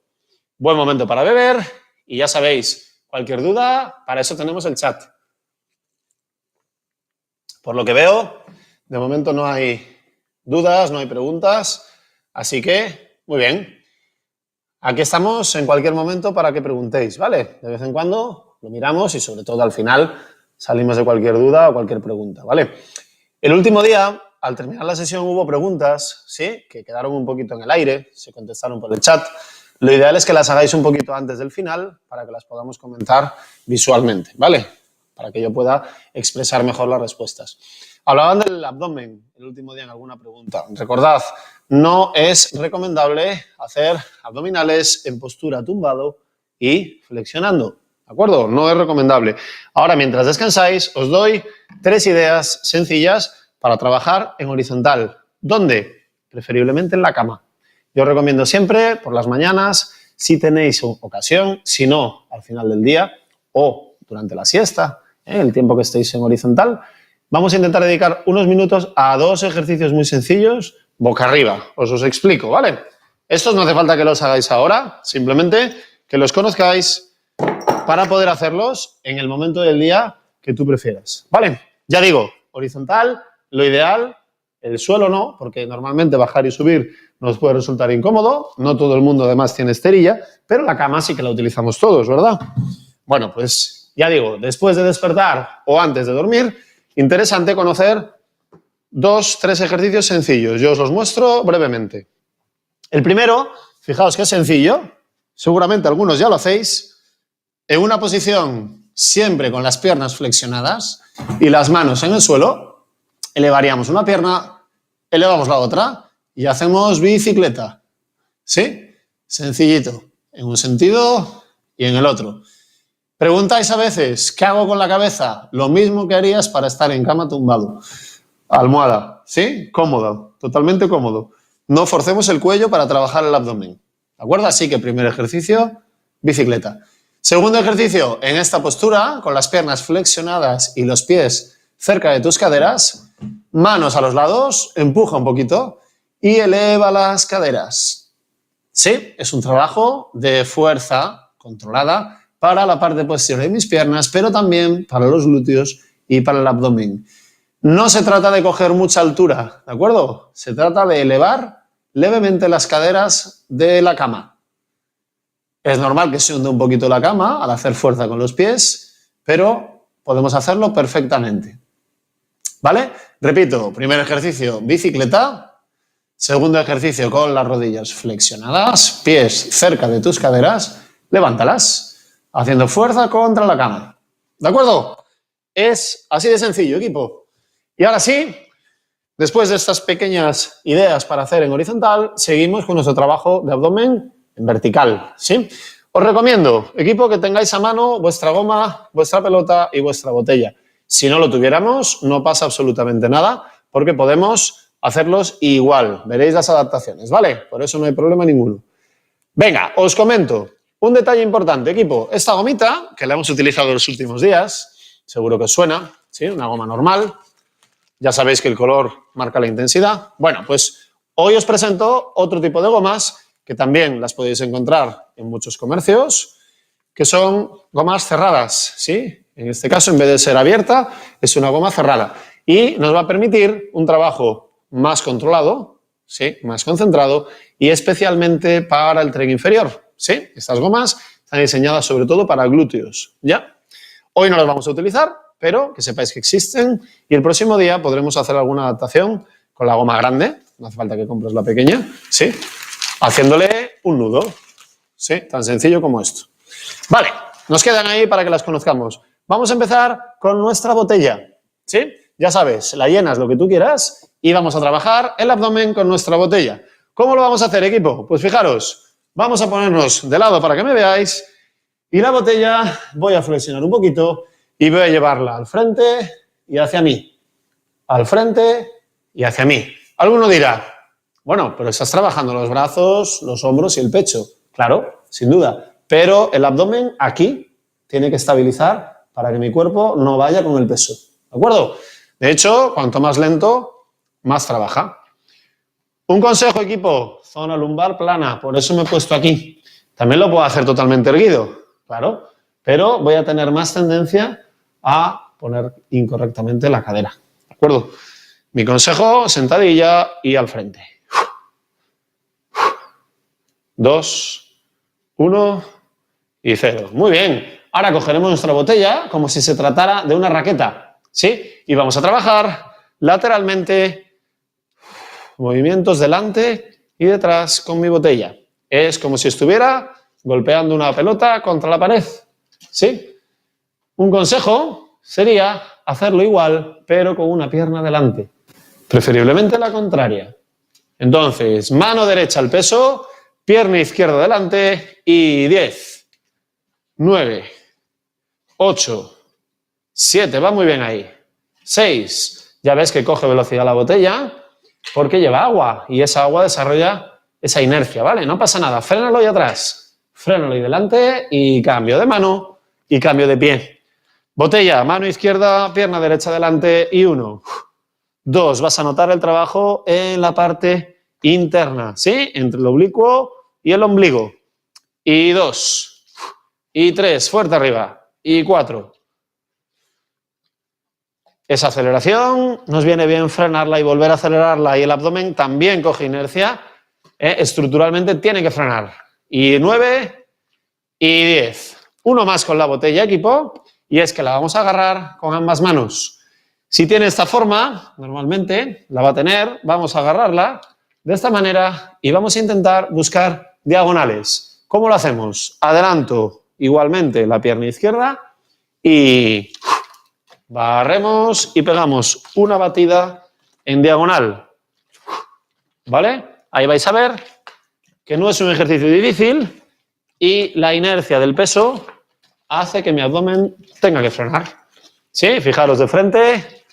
Buen momento para beber y ya sabéis, cualquier duda, para eso tenemos el chat. Por lo que veo, de momento no hay dudas, no hay preguntas, así que, muy bien. Aquí estamos en cualquier momento para que preguntéis, ¿vale? De vez en cuando lo miramos y sobre todo al final salimos de cualquier duda o cualquier pregunta, ¿vale? El último día, al terminar la sesión, hubo preguntas, ¿sí? Que quedaron un poquito en el aire, se contestaron por el chat. Lo ideal es que las hagáis un poquito antes del final para que las podamos comentar visualmente, ¿vale? Para que yo pueda expresar mejor las respuestas. Hablaban del abdomen el último día en alguna pregunta. Recordad, no es recomendable hacer abdominales en postura tumbado y flexionando, ¿de acuerdo? No es recomendable. Ahora, mientras descansáis, os doy 3 ideas sencillas para trabajar en horizontal. ¿Dónde? Preferiblemente en la cama. Yo os recomiendo siempre por las mañanas, si tenéis ocasión, si no, al final del día o durante la siesta, el tiempo que estéis en horizontal, vamos a intentar dedicar unos minutos a 2 ejercicios muy sencillos, boca arriba. Os explico, ¿vale? Estos no hace falta que los hagáis ahora, simplemente que los conozcáis para poder hacerlos en el momento del día que tú prefieras, ¿vale? Ya digo, horizontal, lo ideal, el suelo no, porque normalmente bajar y subir nos puede resultar incómodo, no todo el mundo además tiene esterilla, pero la cama sí que la utilizamos todos, ¿verdad? Bueno, pues ya digo, después de despertar o antes de dormir, interesante conocer 2, 3 ejercicios sencillos. Yo os los muestro brevemente. El primero, fijaos que es sencillo, seguramente algunos ya lo hacéis, en una posición siempre con las piernas flexionadas y las manos en el suelo, elevaríamos una pierna, elevamos la otra y hacemos bicicleta. ¿Sí? Sencillito, en un sentido y en el otro. Preguntáis a veces, ¿qué hago con la cabeza? Lo mismo que harías para estar en cama tumbado. Almohada, ¿sí? Cómodo, totalmente cómodo. No forcemos el cuello para trabajar el abdomen. ¿De acuerdo? Así que primer ejercicio, bicicleta. Segundo ejercicio, en esta postura, con las piernas flexionadas y los pies cerca de tus caderas, manos a los lados, empuja un poquito y eleva las caderas. Sí, es un trabajo de fuerza controlada para la parte posterior de mis piernas, pero también para los glúteos y para el abdomen. No se trata de coger mucha altura, ¿de acuerdo? Se trata de elevar levemente las caderas de la cama. Es normal que se hunde un poquito la cama al hacer fuerza con los pies, pero podemos hacerlo perfectamente. ¿Vale? Repito, primer ejercicio, bicicleta. Segundo ejercicio con las rodillas flexionadas, pies cerca de tus caderas, levántalas, haciendo fuerza contra la cama. ¿De acuerdo? Es así de sencillo, equipo. Y ahora sí, después de estas pequeñas ideas para hacer en horizontal, seguimos con nuestro trabajo de abdomen en vertical, ¿sí? Os recomiendo, equipo, que tengáis a mano vuestra goma, vuestra pelota y vuestra botella. Si no lo tuviéramos, no pasa absolutamente nada, porque podemos hacerlos igual. Veréis las adaptaciones, ¿vale? Por eso no hay problema ninguno. Venga, os comento. Un detalle importante, equipo. Esta gomita, que la hemos utilizado los últimos días, seguro que os suena, ¿sí? Una goma normal. Ya sabéis que el color marca la intensidad. Bueno, pues hoy os presento otro tipo de gomas que también las podéis encontrar en muchos comercios, que son gomas cerradas, ¿sí? En este caso, en vez de ser abierta, es una goma cerrada. Y nos va a permitir un trabajo más controlado, ¿sí? Más concentrado y especialmente para el tren inferior, ¿sí? Estas gomas están diseñadas sobre todo para glúteos, ¿ya? Hoy no las vamos a utilizar, pero que sepáis que existen y el próximo día podremos hacer alguna adaptación con la goma grande, no hace falta que compres la pequeña, ¿sí? Haciéndole un nudo, ¿sí? Tan sencillo como esto. Vale, nos quedan ahí para que las conozcamos. Vamos a empezar con nuestra botella, ¿sí? Ya sabes, la llenas lo que tú quieras y vamos a trabajar el abdomen con nuestra botella. ¿Cómo lo vamos a hacer, equipo? Pues fijaros, vamos a ponernos de lado para que me veáis y la botella voy a flexionar un poquito y voy a llevarla al frente y hacia mí. Al frente y hacia mí. Alguno dirá, bueno, pero estás trabajando los brazos, los hombros y el pecho. Claro, sin duda. Pero el abdomen aquí tiene que estabilizar para que mi cuerpo no vaya con el peso. ¿De acuerdo? De hecho, cuanto más lento, más trabaja. Un consejo, equipo, zona lumbar plana. Por eso me he puesto aquí. También lo puedo hacer totalmente erguido, claro. Pero voy a tener más tendencia a poner incorrectamente la cadera. ¿De acuerdo? Mi consejo, sentadilla y al frente. 2, 1 y 0. Muy bien. Ahora cogeremos nuestra botella como si se tratara de una raqueta, ¿sí? Y vamos a trabajar lateralmente, movimientos delante y detrás con mi botella. Es como si estuviera golpeando una pelota contra la pared, ¿sí? Un consejo sería hacerlo igual, pero con una pierna delante. Preferiblemente la contraria. Entonces, mano derecha al peso, pierna izquierda delante y 10, 9, 8, 7, va muy bien ahí. 6, ya ves que coge velocidad la botella porque lleva agua y esa agua desarrolla esa inercia, ¿vale? No pasa nada, frénalo y atrás, frénalo y delante y cambio de mano y cambio de pie. Botella, mano izquierda, pierna derecha delante y 1. 2, vas a notar el trabajo en la parte interna, ¿sí? Entre el oblicuo y el ombligo. Y 2. Y 3, fuerte arriba. Y 4. Esa aceleración, nos viene bien frenarla y volver a acelerarla. Y el abdomen también coge inercia. Estructuralmente tiene que frenar. Y 9 y 10. Uno más con la botella, equipo. Y es que la vamos a agarrar con ambas manos. Si tiene esta forma, normalmente la va a tener, vamos a agarrarla de esta manera y vamos a intentar buscar diagonales. ¿Cómo lo hacemos? Adelanto igualmente la pierna izquierda y barremos y pegamos una batida en diagonal. ¿Vale? Ahí vais a ver que no es un ejercicio difícil y la inercia del peso hace que mi abdomen tenga que frenar. ¿Sí? Fijaros de frente,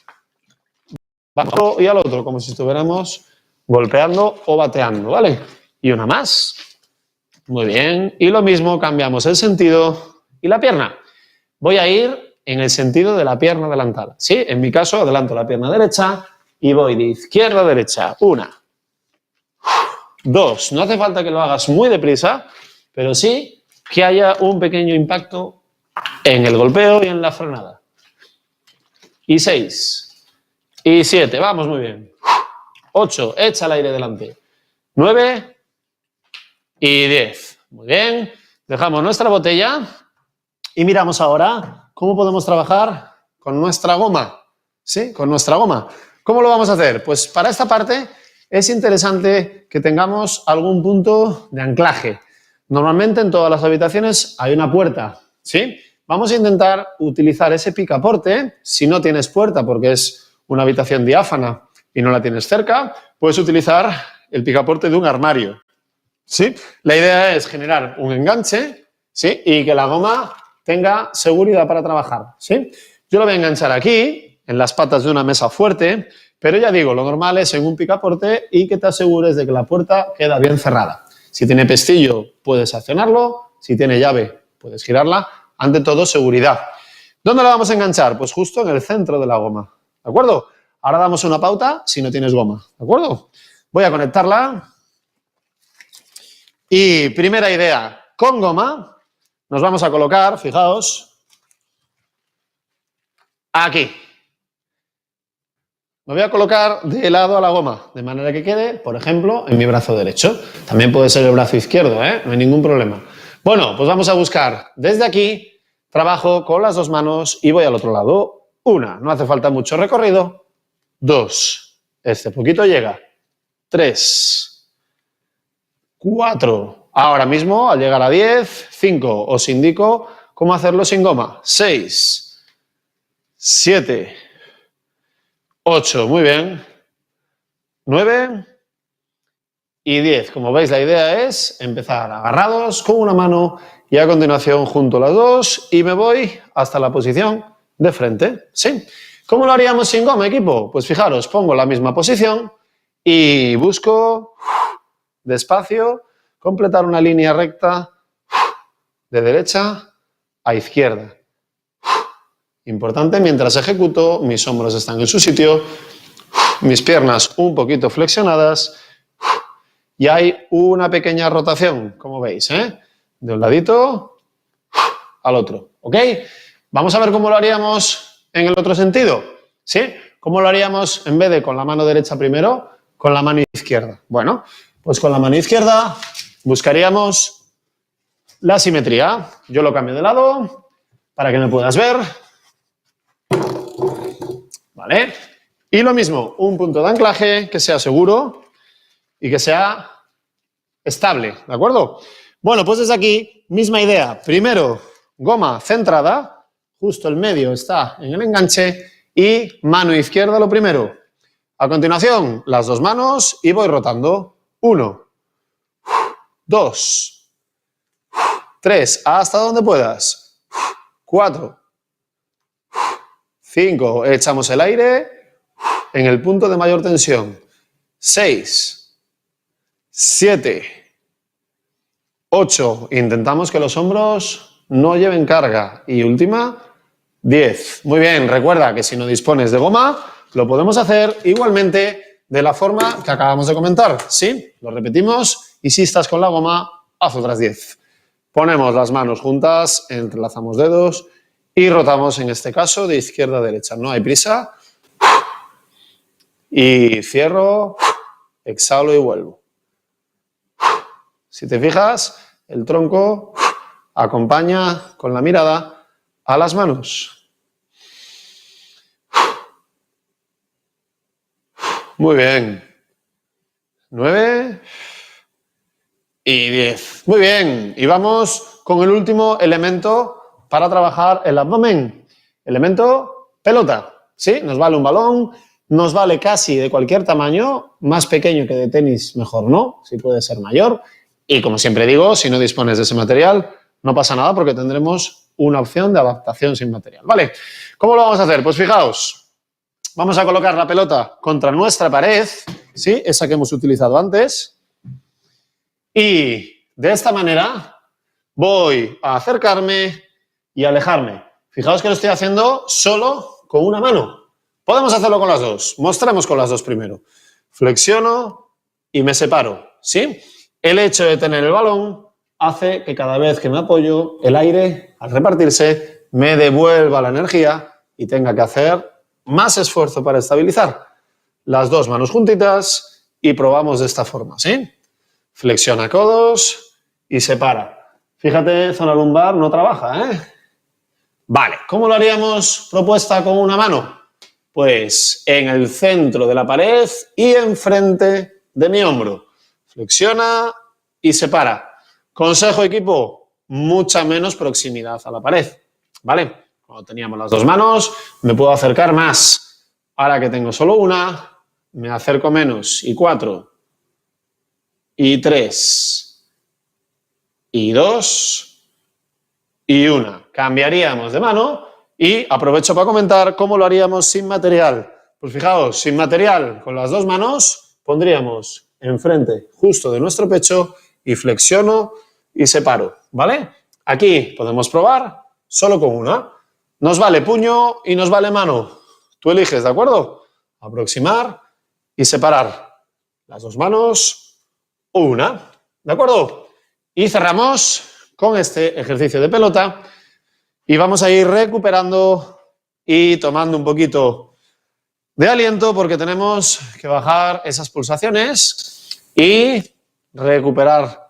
bajo y al otro, como si estuviéramos golpeando o bateando, ¿vale? Y una más. Muy bien. Y lo mismo, cambiamos el sentido y la pierna. Voy a ir en el sentido de la pierna adelantada. ¿Sí? En mi caso, adelanto la pierna derecha y voy de izquierda a derecha. 1, 2. No hace falta que lo hagas muy deprisa, pero sí que haya un pequeño impacto en el golpeo y en la frenada. Y 6. Y 7. Vamos, muy bien. 8. Echa el aire delante. 9. Y 10. Muy bien. Dejamos nuestra botella y miramos ahora cómo podemos trabajar con nuestra goma. ¿Sí? Con nuestra goma. ¿Cómo lo vamos a hacer? Pues para esta parte es interesante que tengamos algún punto de anclaje. Normalmente en todas las habitaciones hay una puerta. ¿Sí? Vamos a intentar utilizar ese picaporte. Si no tienes puerta porque es una habitación diáfana y no la tienes cerca, puedes utilizar el picaporte de un armario. ¿Sí? La idea es generar un enganche, ¿sí? Y que la goma tenga seguridad para trabajar. ¿Sí? Yo lo voy a enganchar aquí, en las patas de una mesa fuerte, pero ya digo, lo normal es en un picaporte y que te asegures de que la puerta queda bien cerrada. Si tiene pestillo, puedes accionarlo. Si tiene llave, puedes girarla. Ante todo, seguridad. ¿Dónde la vamos a enganchar? Pues justo en el centro de la goma. ¿De acuerdo? Ahora damos una pauta si no tienes goma. ¿De acuerdo? Voy a conectarla. Y primera idea, con goma nos vamos a colocar, fijaos, aquí. Me voy a colocar de lado a la goma, de manera que quede, por ejemplo, en mi brazo derecho. También puede ser el brazo izquierdo, ¿eh? No hay ningún problema. Bueno, pues vamos a buscar desde aquí, trabajo con las dos manos y voy al otro lado. 1, no hace falta mucho recorrido. 2, este poquito llega. 3, 4, ahora mismo al llegar a 10, 5, os indico cómo hacerlo sin goma. 6, 7, 8, muy bien. 9 y 10. Como veis, la idea es empezar agarrados con una mano y a continuación junto las dos y me voy hasta la posición de frente. ¿Sí? ¿Cómo lo haríamos sin goma, equipo? Pues fijaros, pongo la misma posición y busco despacio completar una línea recta de derecha a izquierda. Importante, mientras ejecuto, mis hombros están en su sitio, mis piernas un poquito flexionadas y hay una pequeña rotación, como veis, de un ladito al otro. ¿Ok? Vamos a ver cómo lo haríamos en el otro sentido. ¿Sí? ¿Cómo lo haríamos en vez de con la mano derecha primero, con la mano izquierda? Bueno, pues con la mano izquierda buscaríamos la simetría. Yo lo cambio de lado para que me puedas ver. ¿Vale? Y lo mismo, un punto de anclaje que sea seguro y que sea estable, ¿de acuerdo? Bueno, pues desde aquí, misma idea. Primero, goma centrada, justo el medio está en el enganche y mano izquierda lo primero. A continuación, las dos manos y voy rotando. 1, 2, 3, hasta donde puedas. 4, 5, echamos el aire en el punto de mayor tensión. 6, 7, 8, intentamos que los hombros no lleven carga. Y última, 10. Muy bien, recuerda que si no dispones de goma, lo podemos hacer igualmente de la forma que acabamos de comentar. ¿Sí? Lo repetimos y si estás con la goma, haz otras 10. Ponemos las manos juntas, entrelazamos dedos y rotamos, en este caso, de izquierda a derecha. No hay prisa. Y cierro, exhalo y vuelvo. Si te fijas, el tronco acompaña con la mirada a las manos. Muy bien. 9 y 10. Muy bien. Y vamos con el último elemento para trabajar el abdomen. Elemento pelota. ¿Sí? Nos vale un balón, nos vale casi de cualquier tamaño, más pequeño que de tenis, mejor no, si puede ser mayor. Y como siempre digo, si no dispones de ese material, no pasa nada porque tendremos una opción de adaptación sin material. ¿Vale? ¿Cómo lo vamos a hacer? Pues fijaos, vamos a colocar la pelota contra nuestra pared, ¿sí? Esa que hemos utilizado antes. Y de esta manera voy a acercarme y alejarme. Fijaos que lo estoy haciendo solo con una mano. Podemos hacerlo con las dos. Mostremos con las dos primero. Flexiono y me separo, ¿sí? El hecho de tener el balón hace que cada vez que me apoyo, el aire, al repartirse, me devuelva la energía y tenga que hacer más esfuerzo para estabilizar. Las dos manos juntitas y probamos de esta forma, ¿sí? Flexiona codos y separa. Fíjate, zona lumbar no trabaja, ¿eh? Vale, ¿cómo lo haríamos propuesta con una mano? Pues en el centro de la pared y enfrente de mi hombro. Flexiona y separa. Consejo, equipo, mucha menos proximidad a la pared, ¿vale? Cuando teníamos las dos manos, me puedo acercar más. Ahora que tengo solo una, me acerco menos. Y 4, y 3, y 2, y 1. Cambiaríamos de mano y aprovecho para comentar cómo lo haríamos sin material. Pues fijaos, sin material, con las dos manos, pondríamos enfrente justo de nuestro pecho y flexiono y separo, ¿vale? Aquí podemos probar solo con una. Nos vale puño y nos vale mano. Tú eliges, ¿de acuerdo? Aproximar y separar. Las dos manos, una, ¿de acuerdo? Y cerramos con este ejercicio de pelota y vamos a ir recuperando y tomando un poquito de aliento porque tenemos que bajar esas pulsaciones y recuperar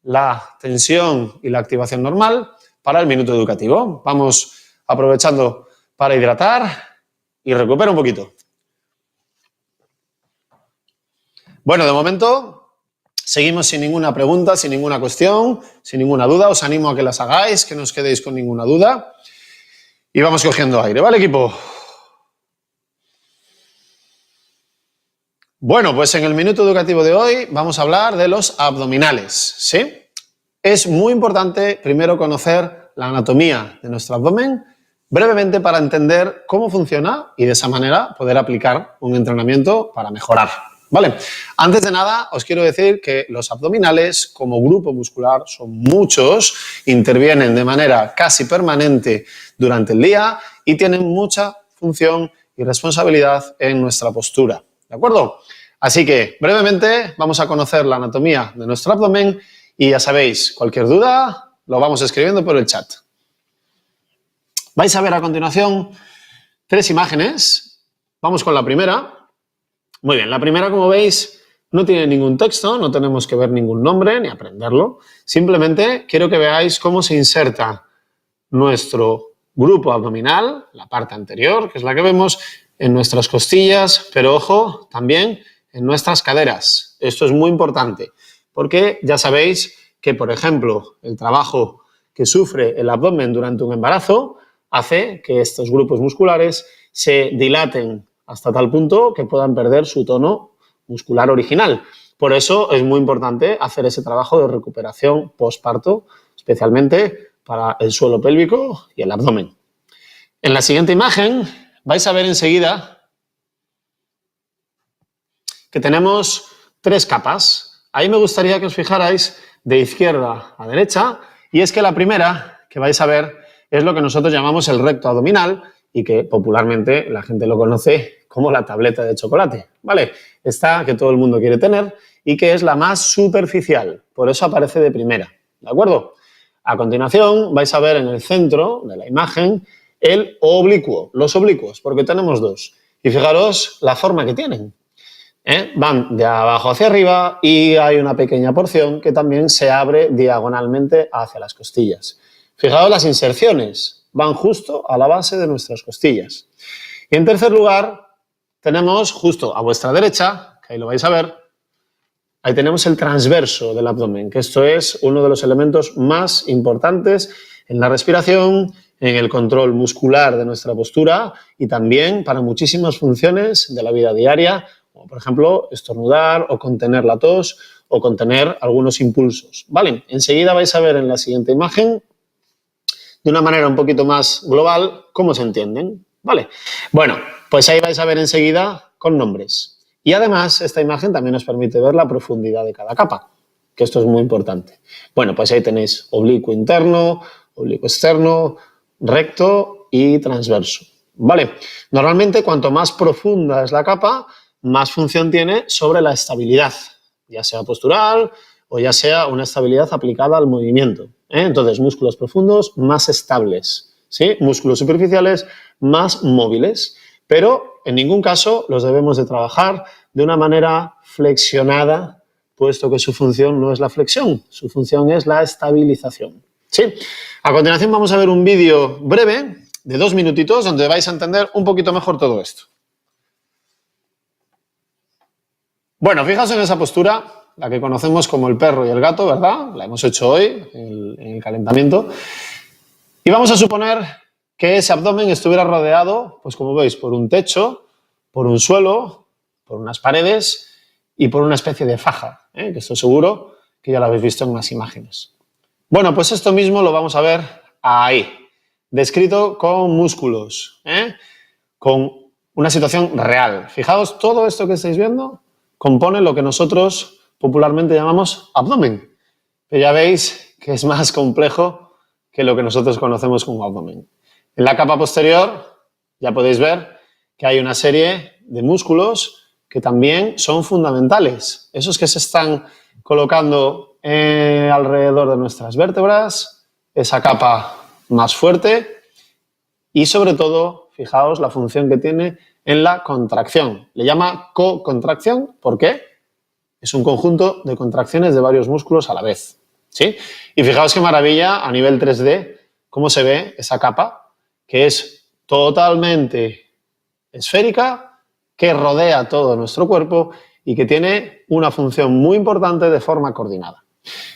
la tensión y la activación normal para el minuto educativo. Vamos aprovechando para hidratar y recupero un poquito. Bueno, de momento seguimos sin ninguna pregunta, sin ninguna cuestión, sin ninguna duda. Os animo a que las hagáis, que no os quedéis con ninguna duda. Y vamos cogiendo aire, ¿vale, equipo? Bueno, pues en el minuto educativo de hoy vamos a hablar de los abdominales, ¿sí? Es muy importante primero conocer la anatomía de nuestro abdomen brevemente para entender cómo funciona y de esa manera poder aplicar un entrenamiento para mejorar, ¿vale? Antes de nada, os quiero decir que los abdominales como grupo muscular son muchos, intervienen de manera casi permanente durante el día y tienen mucha función y responsabilidad en nuestra postura, ¿de acuerdo? Así que, brevemente, vamos a conocer la anatomía de nuestro abdomen y ya sabéis, cualquier duda lo vamos escribiendo por el chat. Vais a ver a continuación 3 imágenes. Vamos con la primera. Muy bien, la primera, como veis, no tiene ningún texto, no tenemos que ver ningún nombre ni aprenderlo. Simplemente quiero que veáis cómo se inserta nuestro grupo abdominal, la parte anterior, que es la que vemos, en nuestras costillas, pero ojo, también en nuestras caderas. Esto es muy importante, porque ya sabéis que, por ejemplo, el trabajo que sufre el abdomen durante un embarazo hace que estos grupos musculares se dilaten hasta tal punto que puedan perder su tono muscular original. Por eso es muy importante hacer ese trabajo de recuperación postparto, especialmente para el suelo pélvico y el abdomen. En la siguiente imagen vais a ver enseguida que tenemos 3 capas. Ahí me gustaría que os fijarais de izquierda a derecha, y es que la primera que vais a ver es lo que nosotros llamamos el recto abdominal y que popularmente la gente lo conoce como la tableta de chocolate, ¿vale? Esta que todo el mundo quiere tener y que es la más superficial, por eso aparece de primera, ¿de acuerdo? A continuación vais a ver en el centro de la imagen el oblicuo, los oblicuos, porque tenemos 2. Y fijaros la forma que tienen. Van de abajo hacia arriba y hay una pequeña porción que también se abre diagonalmente hacia las costillas. Fijaos las inserciones, van justo a la base de nuestras costillas. Y en tercer lugar tenemos justo a vuestra derecha, que ahí lo vais a ver, ahí tenemos el transverso del abdomen, que esto es uno de los elementos más importantes en la respiración, en el control muscular de nuestra postura y también para muchísimas funciones de la vida diaria, como por ejemplo estornudar o contener la tos o contener algunos impulsos. ¿Vale? Enseguida vais a ver en la siguiente imagen, de una manera un poquito más global, cómo se entienden. ¿Vale? Bueno, pues ahí vais a ver enseguida con nombres. Y además esta imagen también nos permite ver la profundidad de cada capa, que esto es muy importante. Bueno, pues ahí tenéis oblicuo interno, oblicuo externo, recto y transverso. ¿Vale? Normalmente cuanto más profunda es la capa, más función tiene sobre la estabilidad, ya sea postural o ya sea una estabilidad aplicada al movimiento. Entonces, músculos profundos más estables, ¿sí? Músculos superficiales más móviles, pero en ningún caso los debemos de trabajar de una manera flexionada, puesto que su función no es la flexión, su función es la estabilización. ¿Sí? A continuación vamos a ver un vídeo breve de 2 minutitos donde vais a entender un poquito mejor todo esto. Bueno, fijaos en esa postura, la que conocemos como el perro y el gato, ¿verdad? La hemos hecho hoy en el calentamiento. Y vamos a suponer que ese abdomen estuviera rodeado, pues como veis, por un techo, por un suelo, por unas paredes y por una especie de faja, que estoy seguro que ya lo habéis visto en unas imágenes. Bueno, pues esto mismo lo vamos a ver ahí, descrito con músculos, con una situación real. Fijaos, todo esto que estáis viendo compone lo que nosotros popularmente llamamos abdomen. Pero ya veis que es más complejo que lo que nosotros conocemos como abdomen. En la capa posterior ya podéis ver que hay una serie de músculos que también son fundamentales. Esos que se están colocando alrededor de nuestras vértebras, esa capa más fuerte y sobre todo, fijaos la función que tiene en la contracción. Le llama co-contracción, ¿por qué? Es un conjunto de contracciones de varios músculos a la vez, ¿sí? Y fijaos qué maravilla a nivel 3D cómo se ve esa capa, que es totalmente esférica, que rodea todo nuestro cuerpo y que tiene una función muy importante de forma coordinada.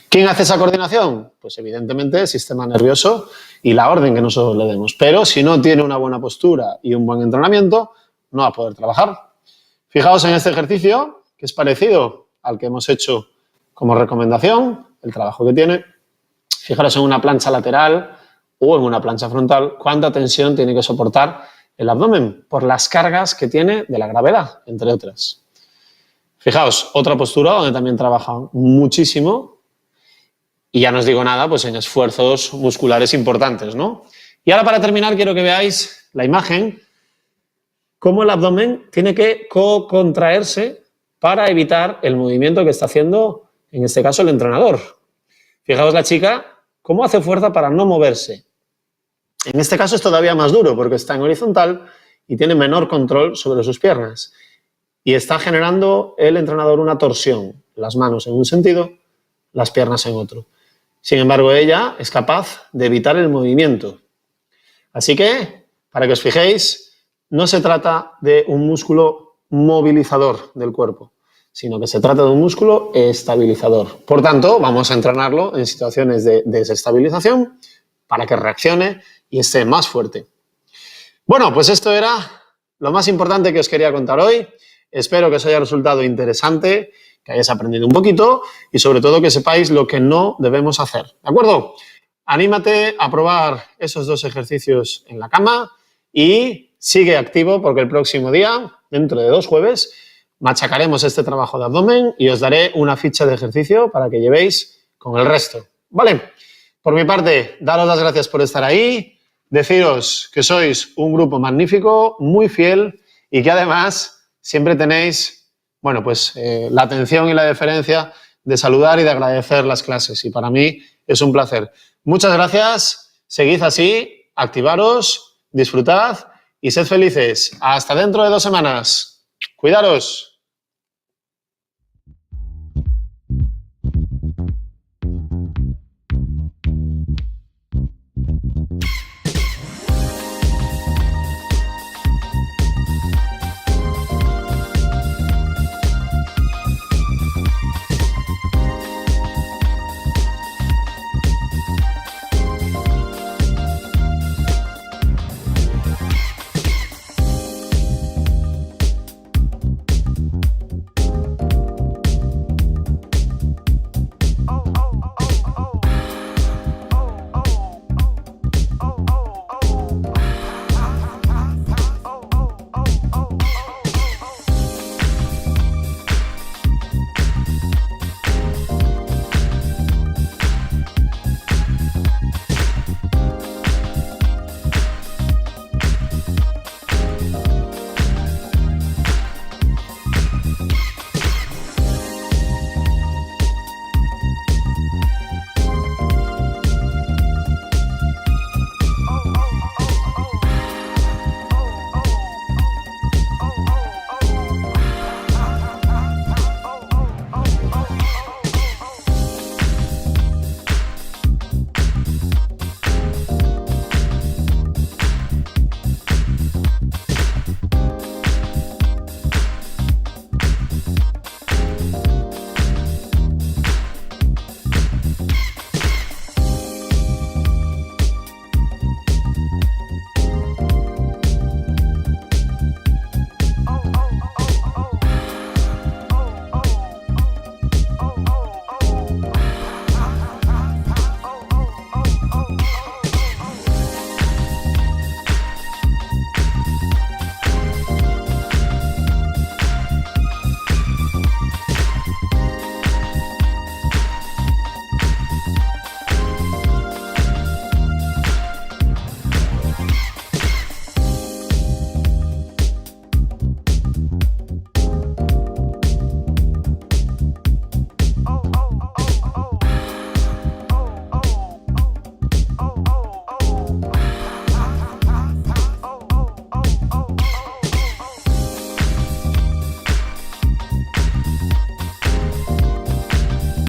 ¿Quién hace esa coordinación? Pues evidentemente el sistema nervioso y la orden que nosotros le demos. Pero si no tiene una buena postura y un buen entrenamiento, no va a poder trabajar. Fijaos en este ejercicio, que es parecido al que hemos hecho como recomendación, el trabajo que tiene. Fijaros en una plancha lateral o en una plancha frontal, cuánta tensión tiene que soportar el abdomen por las cargas que tiene de la gravedad, entre otras. Fijaos, otra postura donde también trabaja muchísimo y ya no os digo nada pues en esfuerzos musculares importantes, ¿no? Y ahora para terminar quiero que veáis la imagen, cómo el abdomen tiene que co-contraerse para evitar el movimiento que está haciendo, en este caso, el entrenador. Fijaos la chica, cómo hace fuerza para no moverse. En este caso es todavía más duro porque está en horizontal y tiene menor control sobre sus piernas. Y está generando el entrenador una torsión, las manos en un sentido, las piernas en otro. Sin embargo, ella es capaz de evitar el movimiento. Así que, para que os fijéis, no se trata de un músculo movilizador del cuerpo, sino que se trata de un músculo estabilizador. Por tanto, vamos a entrenarlo en situaciones de desestabilización para que reaccione y esté más fuerte. Bueno, pues esto era lo más importante que os quería contar hoy. Espero que os haya resultado interesante, que hayáis aprendido un poquito y sobre todo que sepáis lo que no debemos hacer. ¿De acuerdo? Anímate a probar esos 2 ejercicios en la cama y sigue activo porque el próximo día, dentro de 2 jueves, machacaremos este trabajo de abdomen y os daré una ficha de ejercicio para que llevéis con el resto. ¿Vale? Por mi parte, daros las gracias por estar ahí, deciros que sois un grupo magnífico, muy fiel y que además siempre tenéis, bueno, pues la atención y la deferencia de saludar y de agradecer las clases y para mí es un placer. Muchas gracias, seguid así, activaros, disfrutad y sed felices. Hasta dentro de 2 semanas. Cuidaros.